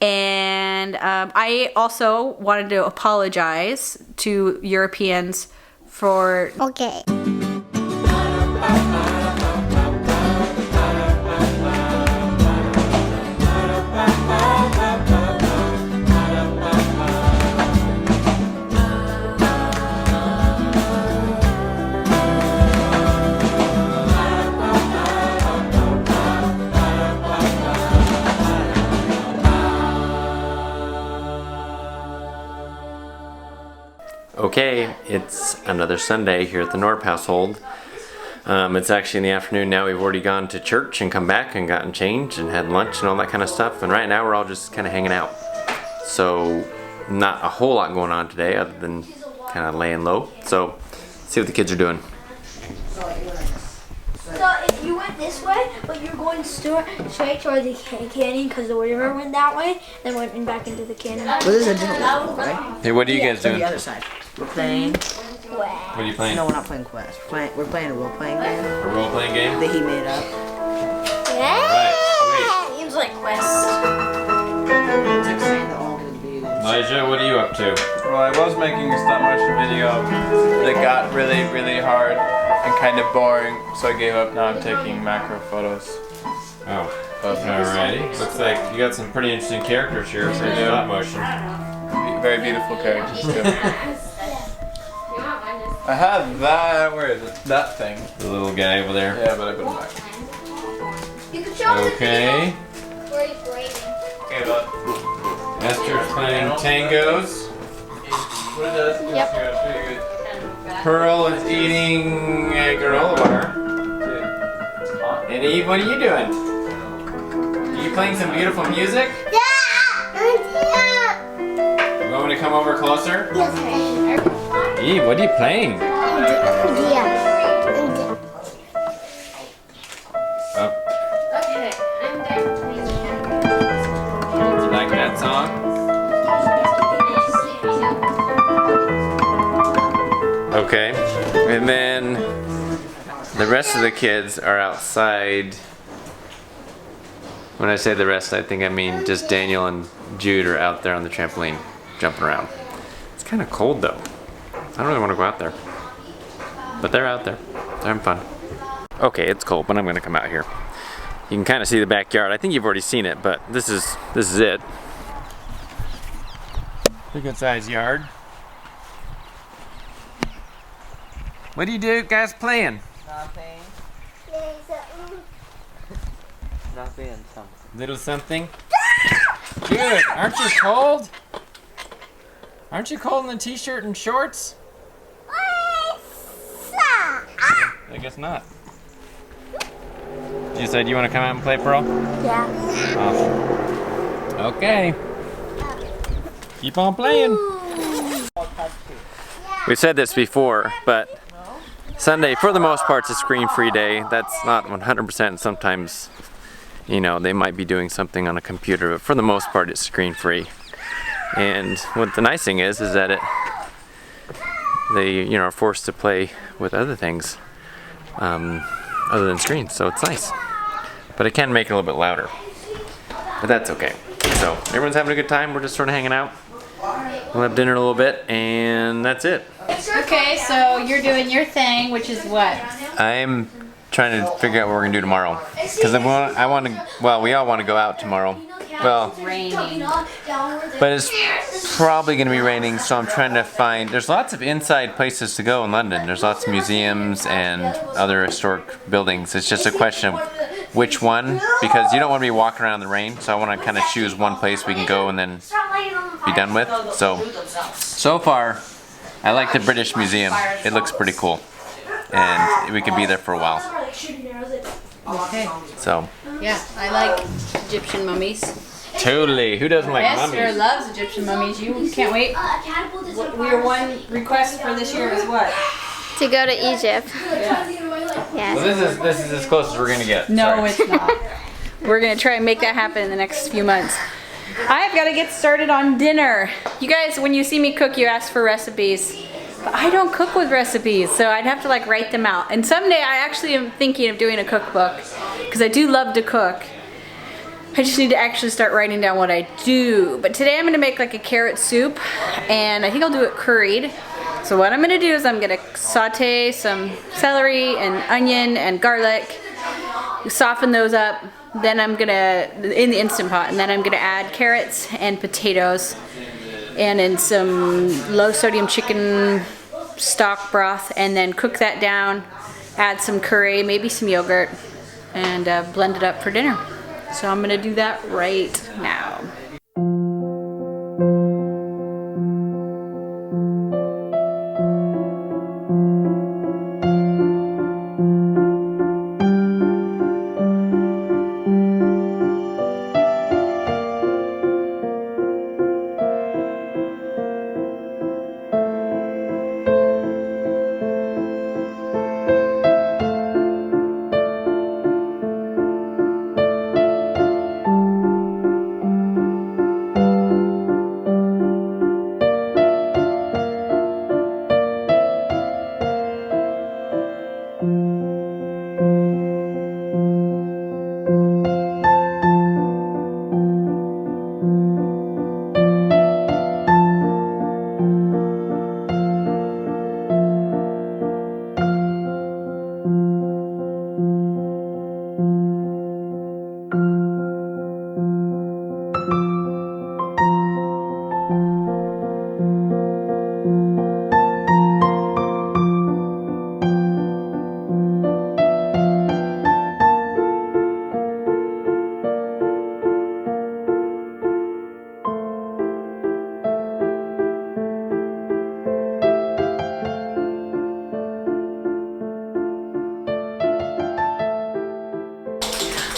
And I also wanted to apologize to Europeans for... Okay. Okay, it's another Sunday here at the Knorpp household. It's actually in the afternoon now. We've already gone to church and come back and gotten changed and had lunch and all that kind of stuff. And right now we're all just kind of hanging out. So not a whole lot going on today other than kind of laying low. So see what the kids are doing. So if you went this way, but you're going straight toward the canyon because the river went that way, then went back into the canyon. Well, this is a different level, right? Hey, what are you guys doing? The other side. We're playing. What are you playing? No, we're not playing Quest. We're playing a role-playing game A role-playing game? that he made up. Right, Seems like Quest. It's like saying that all good videos. Elijah, what are you up to? Well, I was making a stop motion video that got really, really hard and kind of boring, so I gave up. Now I'm taking macro photos. Oh, alrighty. Looks like you got some pretty interesting characters here for stop motion. Very beautiful characters too. I had that. Where is it? That thing. The little guy over there. Yeah, but I put it back. You can show Okay. where he's braiding. Okay, but Esther's playing tangos. what is this? Yep. Yeah, pretty good. Pearl is eating a granola bar. And Eve, what are you doing? Are you playing some beautiful music? Yeah! You want me to come over closer? Eve, what are you playing? Oh, Okay, I'm done playing. you like that song? Okay, and then the rest of the kids are outside. When I say the rest, I think I mean just Daniel and Jude are out there on the trampoline, jumping around. It's kind of cold though. I don't really want to go out there. But they're out there. They're having fun. Okay, it's cold, but I'm gonna come out here. You can kind of see the backyard. I think you've already seen it, but this is it. Pretty good sized yard. What do you do guys playing? Nothing. Nothing. Something. Little something? Good. Aren't you cold? Aren't you cold in the t-shirt and shorts? I guess not. You said you want to come out and play, Pearl? Yeah. Awesome. Okay. Keep on playing. We've said this before, but Sunday, for the most part, is a screen-free day. That's not 100%. Sometimes, you know, they might be doing something on a computer, but for the most part, it's screen-free. And what the nice thing is that they, are forced to play with other things other than screens, so it's nice. But it can make it a little bit louder, but that's okay. So everyone's having a good time. We're just sort of hanging out. We'll have dinner in a little bit, and that's it. Okay, so you're doing your thing, which is what? I'm trying to figure out what we're gonna do tomorrow, because I want to. Well, we all want to go out tomorrow. Well, Raining. but it's probably gonna be raining, so I'm trying to find. There's lots of inside places to go in London. There's lots of museums and other historic buildings. It's just a question of which one, because you don't want to be walking around in the rain. So I want to kind of choose one place we can go and then be done with. So far, I like the British Museum. It looks pretty cool, and we could be there for a while. Okay. So Yeah, I like Egyptian mummies. totally. Who doesn't like Esther mummies? loves Egyptian mummies. You can't wait. Your one request for this year is what? To go to Egypt. So Yes. this is as close as we're gonna get. No, Sorry. it's not. We're gonna try and make that happen in the next few months. I've got to get started on dinner. You guys, when you see me cook, you ask for recipes. But I don't cook with recipes, so I'd have to like write them out. And someday I actually am thinking of doing a cookbook, because I do love to cook. I just need to actually start writing down what I do. But today I'm gonna make like a carrot soup, and I think I'll do it curried. So what I'm gonna do is I'm gonna saute some celery and onion and garlic, soften those up. Then I'm gonna, in the Instant Pot, and then I'm gonna add carrots and potatoes and in some low sodium chicken stock broth, and then cook that down, add some curry, maybe some yogurt, and blend it up for dinner. So I'm gonna do that right now.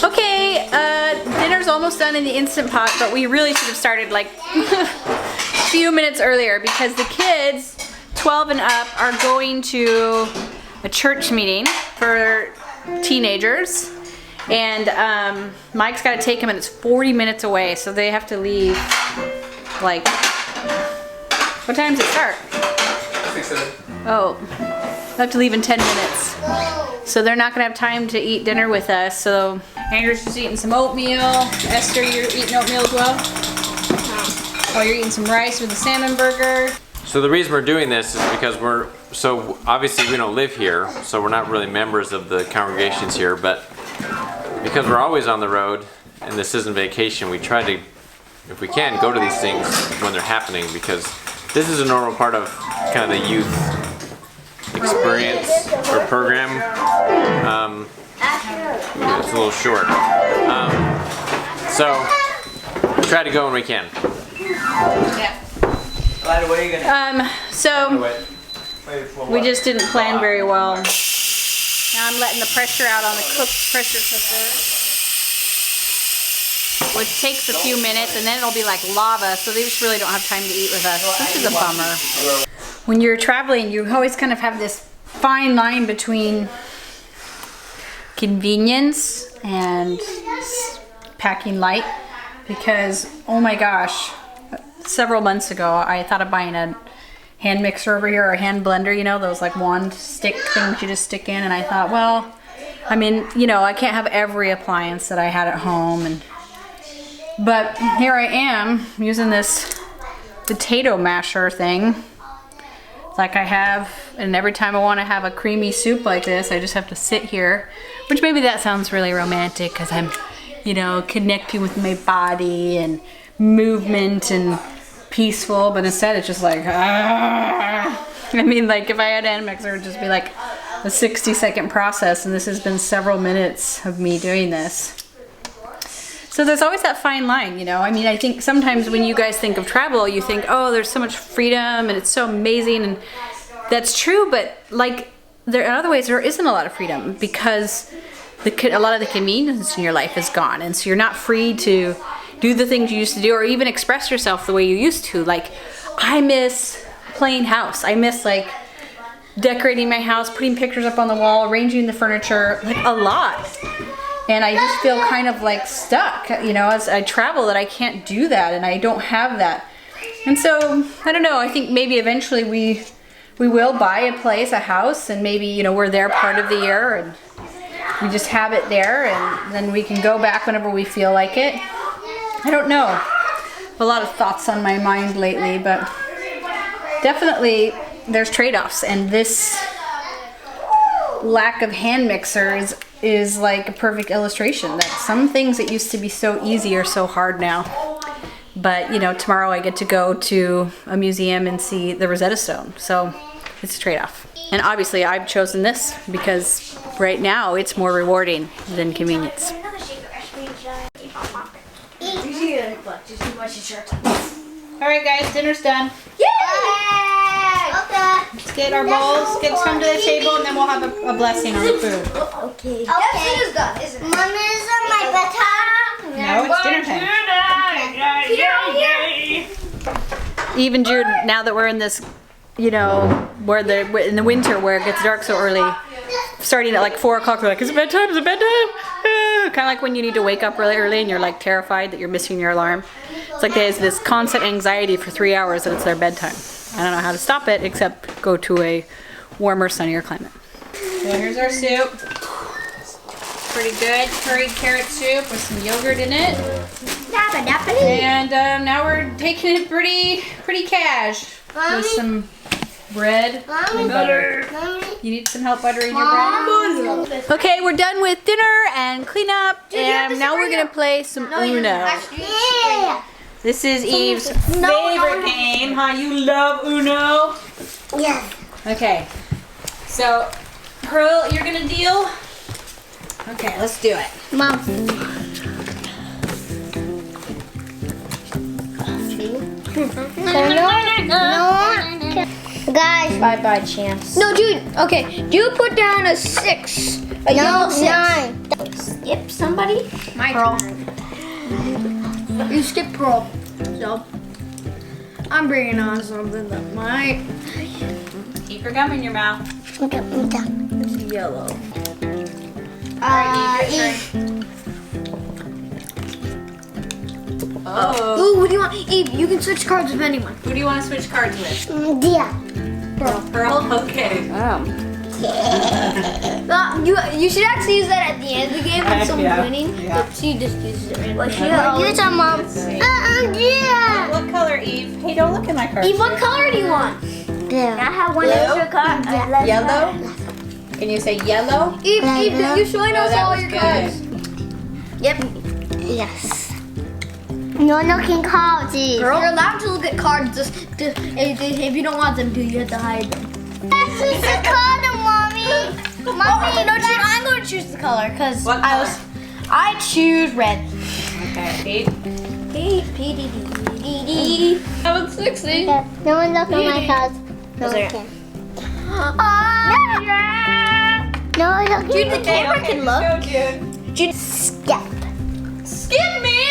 Okay, dinner's almost done in the Instant Pot, but we really should have started like a few minutes earlier because the kids, 12 and up, are going to a church meeting for teenagers, and Mike's got to take them, and it's 40 minutes away, so they have to leave like, what time does it start? 6:30. Oh, they have to leave in 10 minutes. So they're not gonna have time to eat dinner with us. So Andrew's just eating some oatmeal. Esther, you're eating oatmeal as well? Oh, you're eating some rice with a salmon burger. So the reason we're doing this is because so obviously we don't live here, so we're not really members of the congregations here, but because we're always on the road and this isn't vacation, we try to, if we can, go to these things when they're happening, because this is a normal part of kind of the youth experience or program. It's a little short. So we try to go when we can. Yeah. By the way, you're gonna So we just didn't plan very well. Now I'm letting the pressure out on the pressure cooker, which takes a few minutes, and then it'll be like lava, so they just really don't have time to eat with us, which is a bummer. When you're traveling, you always kind of have this fine line between convenience and packing light, because oh my gosh, several months ago I thought of buying a hand mixer over here, or a hand blender, you know, those like wand stick things you just stick in, and I thought, well, I mean, you know, I can't have every appliance that I had at home, but here I am using this potato masher thing like I have, and every time I want to have a creamy soup like this, I just have to sit here, which maybe that sounds really romantic because I'm, you know, connecting with my body and movement and peaceful, but instead it's just like, I mean, like if I had a hand mixer, it would just be like a 60-second process, and this has been several minutes of me doing this. So there's always that fine line, you know. I mean, I think sometimes when you guys think of travel, you think, oh, there's so much freedom and it's so amazing, and that's true, but like there in other ways there isn't a lot of freedom, because a lot of the convenience in your life is gone, and so you're not free to do the things you used to do, or even express yourself the way you used to. Like, I miss playing house. I miss like decorating my house, putting pictures up on the wall, arranging the furniture, like a lot. And I just feel kind of like stuck, you know, as I travel, that I can't do that, and I don't have that. And so, I don't know, I think maybe eventually we will buy a place, a house, and maybe, you know, we're there part of the year, and we just have it there, and then we can go back whenever we feel like it. I don't know. A lot of thoughts on my mind lately, but definitely there's trade-offs, and this lack of hand mixers is like a perfect illustration that some things that used to be so easy are so hard now. But you know, tomorrow I get to go to a museum and see the Rosetta Stone, so it's a trade-off. And obviously I've chosen this because right now it's more rewarding than convenience. Alright guys, dinner's done. Let's get our bowls, get some to the table, and then we'll have a blessing on the food. Okay. Dinner's done, isn't it? Mom, is on my bedtime. No, it's dinner time. Even Jude, now that we're in this, you know, where in the winter where it gets dark so early, starting at like 4 o'clock, they're like, is it bedtime? Is it bedtime? Kind of like when you need to wake up really early and you're like terrified that you're missing your alarm. It's like there's this constant anxiety for 3 hours that it's their bedtime. I don't know how to stop it except go to a warmer, sunnier climate. So here's our soup. Pretty good curried carrot soup with some yogurt in it. And now we're taking it pretty cash with some bread and butter. You need some help buttering your bread? Okay, we're done with dinner and cleanup, and now we're gonna play some Uno. This is Eve's favorite game. Huh? You love Uno? Yes. Okay. So, Pearl, you're gonna deal? Okay, let's do it. Mom. No. Guys. Bye-bye, Chance. No, dude. Okay. Do put down a 6. A yellow 6. 9. Skip somebody? My turn. You skip Pearl. So, I'm bringing on something that might... Keep your gum in your mouth. It's yellow. Alright, Eve, your turn. Oh. Ooh, what do you want? Eve, you can switch cards with anyone. Who do you want to switch cards with? Yeah. Pearl? Okay. You should actually use that at the end of the game when someone's winning. Yeah. But she just uses it randomly. Use it, Mom. Yeah. What color, Eve? Hey, don't look at my cards. Eve, what color do you want? I have one extra card. Yellow? Can you say yellow? Eve, you're showing us that all was your good. cards. Yep. Yes. No looking cards. Girl, you're allowed to look at cards if you don't want them to. You have to hide them. This is the color, Mommy. Mommy, No, I'm going to choose the color because What color? I choose red. Okay, Pete. P-D-D-D-D. I was 60. no one look at my cards. No There. one can. No one look Dude, the at camera can look. Go, Jude. Dude, Skip. skip me.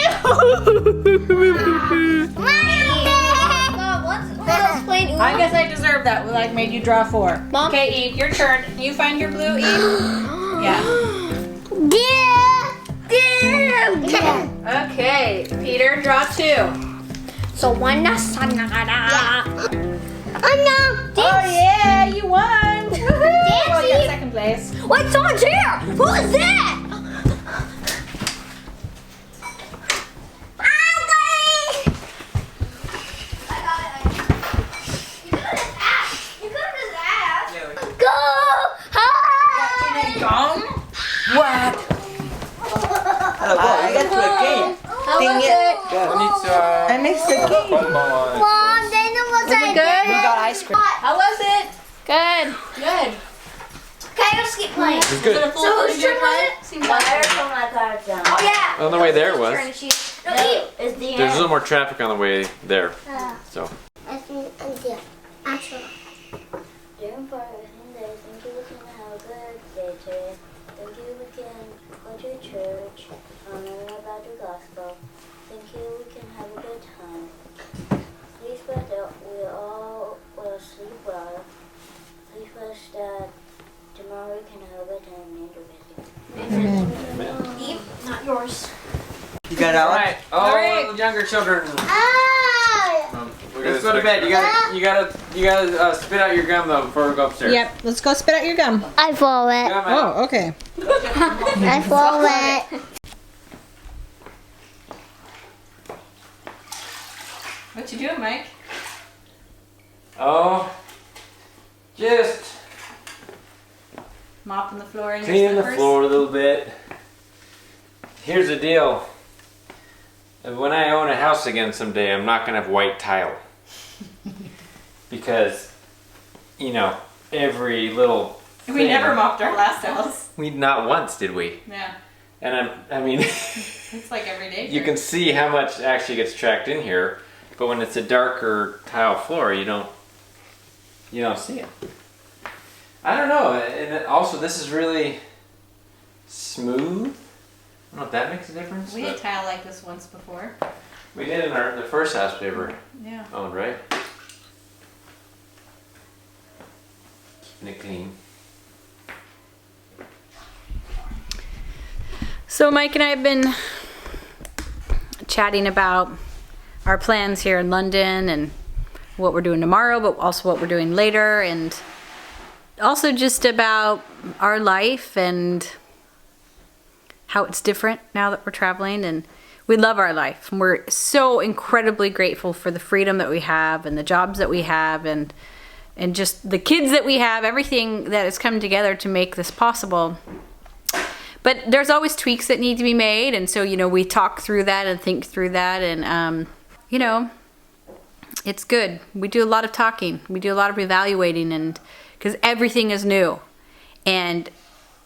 Let's play Uno. I guess I deserve that. We like made you draw 4. Mom? Okay, Eve, your turn. You find your blue, Eve? Yeah. Okay, Peter, draw 2. So one sanada. Oh no. Oh yeah, you won! Woohoo! Well, you got second place. Wait, someone's here. Who is that? Go. Hi. What? I got to a game. How was it? I missed the game. Mom, then it was like good? We got ice cream. How was it? Good. Good. Okay, let's keep playing. It's good. So whose turn was it? Seems like Oh yeah. On the way there it was. No, Eve. There's a little more traffic on the way there. So. During Father's Day, thank you we can have a good day today. Thank you we can go to church, learn about the gospel. Thank you we can have a good time. Please pray that we all will sleep well. Please pray that tomorrow we can have a good time and with you. Eve, not yours. You got out? Alright, all Alright. the younger children. Ah. We Let's go to bed. You gotta spit out your gum though before we go upstairs. Yep, let's go spit out your gum. I fall it. Gum out. Oh, okay. I fall it. What you doing, Mike? Oh, just Mopping the floor in your cleaning the slippers? floor a little bit. Here's the deal. When I own a house again someday, I'm not gonna have white tile. Because, you know, every little We thing- never mopped our last house. We not once did we? Yeah, And I mean, it's like every day. you can see how much actually gets tracked in here, but when it's a darker tile floor, you don't see it. I don't know, and also this is really smooth. I don't know if that makes a difference. We had but tile like this once before. we did in the first house we ever Yeah. owned, right? Keeping it clean. So Mike and I have been chatting about our plans here in London and what we're doing tomorrow, but also what we're doing later, and also just about our life and how it's different now that we're traveling. And we love our life. And we're so incredibly grateful for the freedom that we have and the jobs that we have and just the kids that we have, everything that has come together to make this possible. But there's always tweaks that need to be made, and so, you know, we talk through that and think through that, and, you know, it's good. We do a lot of talking. We do a lot of evaluating, and because everything is new. And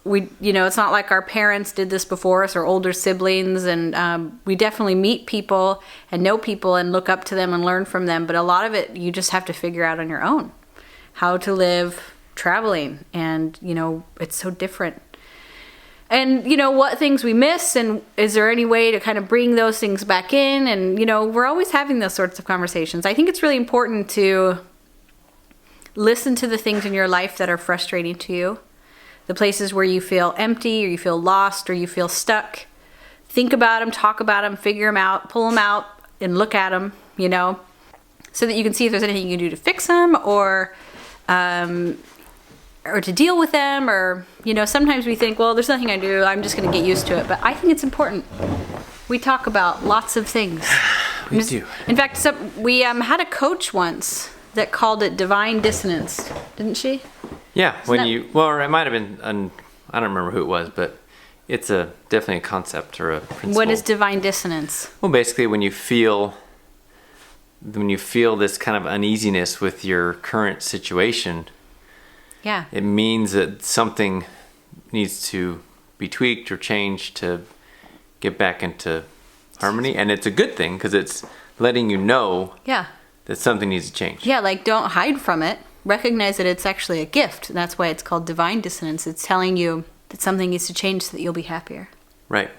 we, you know, it's not like our parents did this before us or older siblings, and we definitely meet people and know people and look up to them and learn from them, but a lot of it you just have to figure out on your own. How to live traveling, and, you know, it's so different. And, you know, what things we miss, and is there any way to kind of bring those things back in? And, you know, we're always having those sorts of conversations. I think it's really important to listen to the things in your life that are frustrating to you, the places where you feel empty or you feel lost or you feel stuck. Think about them, talk about them, figure them out, pull them out, and look at them, you know, so that you can see if there's anything you can do to fix them or to deal with them, or, you know, sometimes we think, well, there's nothing I do, I'm just going to get used to it. But I think it's important. We talk about lots of things. We do. In fact, we had a coach once that called it divine dissonance, didn't she? Yeah, when that- well, it might have been, I don't remember who it was, but it's definitely a concept or a principle. What is divine dissonance? Well, basically when you feel this kind of uneasiness with your current situation, Yeah. it means that something needs to be tweaked or changed to get back into harmony. And it's a good thing because it's letting you know Yeah. that something needs to change. Yeah, like don't hide from it. Recognize that it's actually a gift. And that's why it's called divine dissonance. It's telling you that something needs to change so that you'll be happier. Right.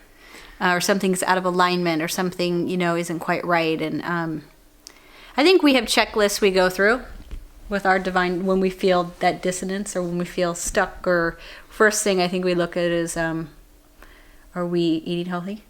Or something's out of alignment, or something, you know, isn't quite right. And I think we have checklists we go through with our divine when we feel that dissonance or when we feel stuck. Or first thing I think we look at is, are we eating healthy?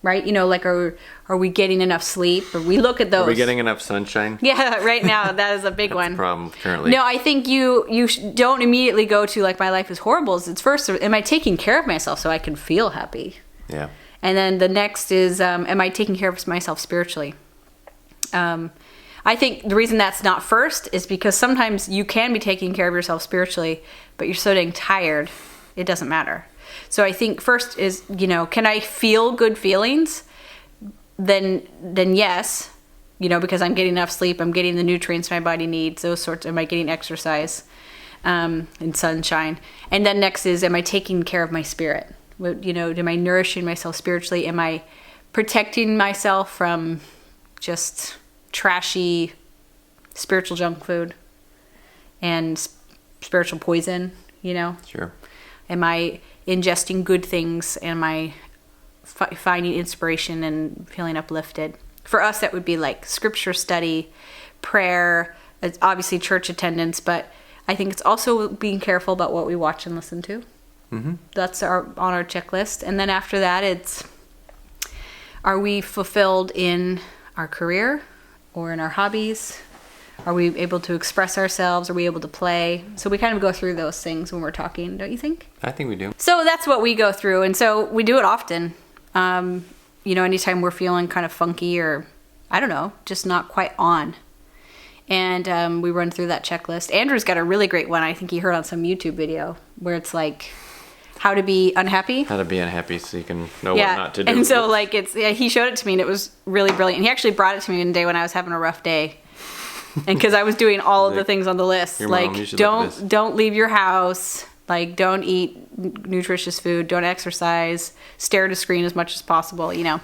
Right? You know, like are we getting enough sleep? Or we look at those. Are we getting enough sunshine? Yeah, right now that is a big one. Problem currently. No, I think you don't immediately go to like my life is horrible. It's first, am I taking care of myself so I can feel happy? Yeah. And then the next is, am I taking care of myself spiritually? I think the reason that's not first is because sometimes you can be taking care of yourself spiritually, but you're so dang tired, it doesn't matter. So I think first is, you know, can I feel good feelings? Then yes, you know, because I'm getting enough sleep, I'm getting the nutrients my body needs, those sorts, am I getting exercise and sunshine? And then next is, am I taking care of my spirit? You know, am I nourishing myself spiritually? Am I protecting myself from just trashy spiritual junk food and spiritual poison, you know? Sure. Am I ingesting good things? Am I finding inspiration and feeling uplifted? For us, that would be like scripture study, prayer, it's obviously church attendance, but I think it's also being careful about what we watch and listen to. Mm-hmm. That's on our checklist. And then after that, it's, are we fulfilled in our career or in our hobbies? Are we able to express ourselves? Are we able to play? So we kind of go through those things when we're talking, don't you think? I think we do. So that's what we go through, and so we do it often. You know, anytime we're feeling kind of funky or, I don't know, just not quite on. And we run through that checklist. Andrew's got a really great one. I think he heard on some YouTube video where it's like how to be unhappy. How to be unhappy so you can know what not to do. And so like he showed it to me and it was really brilliant. He actually brought it to me one day when I was having a rough day. And because I was doing all of the things on the list, like don't leave your house, like don't eat nutritious food, don't exercise, stare at a screen as much as possible, you know.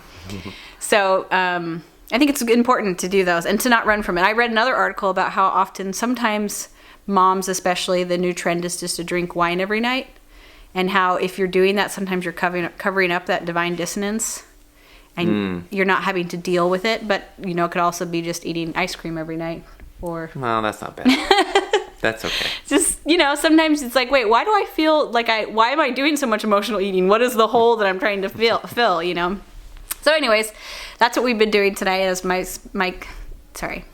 So I think it's important to do those and to not run from it. I read another article about how often, sometimes moms especially, the new trend is just to drink wine every night, and how if you're doing that, sometimes you're covering up that divine dissonance. And you're not having to deal with it, but you know, it could also be just eating ice cream every night. Or well, that's not bad. That's okay. Just, you know, sometimes it's like, wait, why do I feel like why am I doing so much emotional eating? What is the hole that I'm trying to fill, you know? So anyways, that's what we've been doing tonight as Mike, sorry.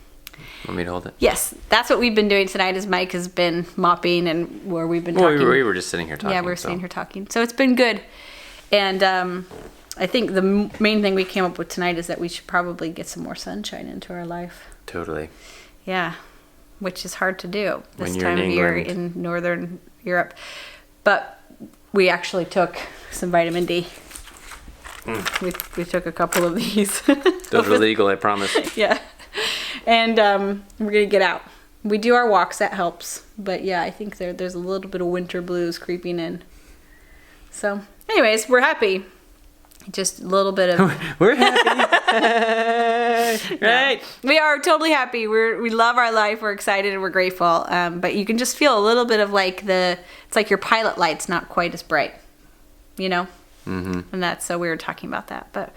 Want me to hold it? Yes, that's what we've been doing tonight as Mike has been mopping and where we've been talking. We were just sitting here talking. Yeah, we're sitting here talking. So it's been good. And I think the main thing we came up with tonight is that we should probably get some more sunshine into our life. Totally. Yeah, which is hard to do this when time of year in Northern Europe. But we actually took some vitamin D. We took a couple of these. Those are legal, I promise. Yeah. And we're going to get out. We do our walks, that helps. But yeah, I think there's a little bit of winter blues creeping in. So anyways, we're happy. Just a little bit of... We're happy. Right. We are totally happy. We love our life. We're excited and we're grateful. But you can just feel a little bit of like it's like your pilot light's not quite as bright, you know? Mm-hmm. And that's, so we were talking about that. But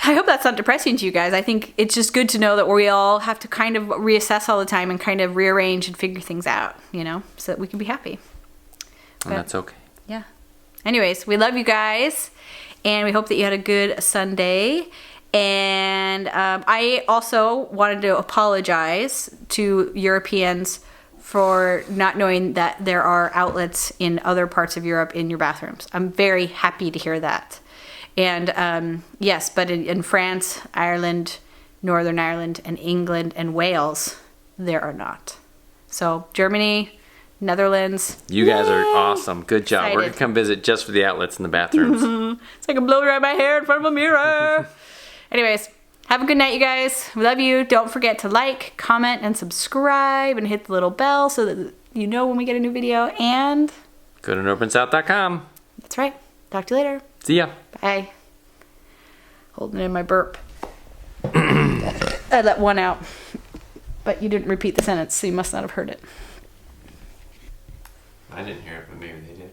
I hope that's not depressing to you guys. I think it's just good to know that we all have to kind of reassess all the time and kind of rearrange and figure things out, you know, so that we can be happy. And that's okay. Yeah. Anyways, we love you guys. And we hope that you had a good Sunday. And I also wanted to apologize to Europeans for not knowing that there are outlets in other parts of Europe in your bathrooms. I'm very happy to hear that. And yes, but in France, Ireland, Northern Ireland, and England, and Wales, there are not. So Germany... Netherlands. You guys are awesome. Good job. Excited. We're going to come visit just for the outlets in the bathrooms. So I can blow dry my hair in front of a mirror. Anyways, have a good night, you guys. We love you. Don't forget to like, comment, and subscribe, and hit the little bell so that you know when we get a new video. And go to northandsouth.com. That's right. Talk to you later. See ya. Bye. Holding in my burp. I let one out. But you didn't repeat the sentence, so you must not have heard it. I didn't hear it, but maybe they did.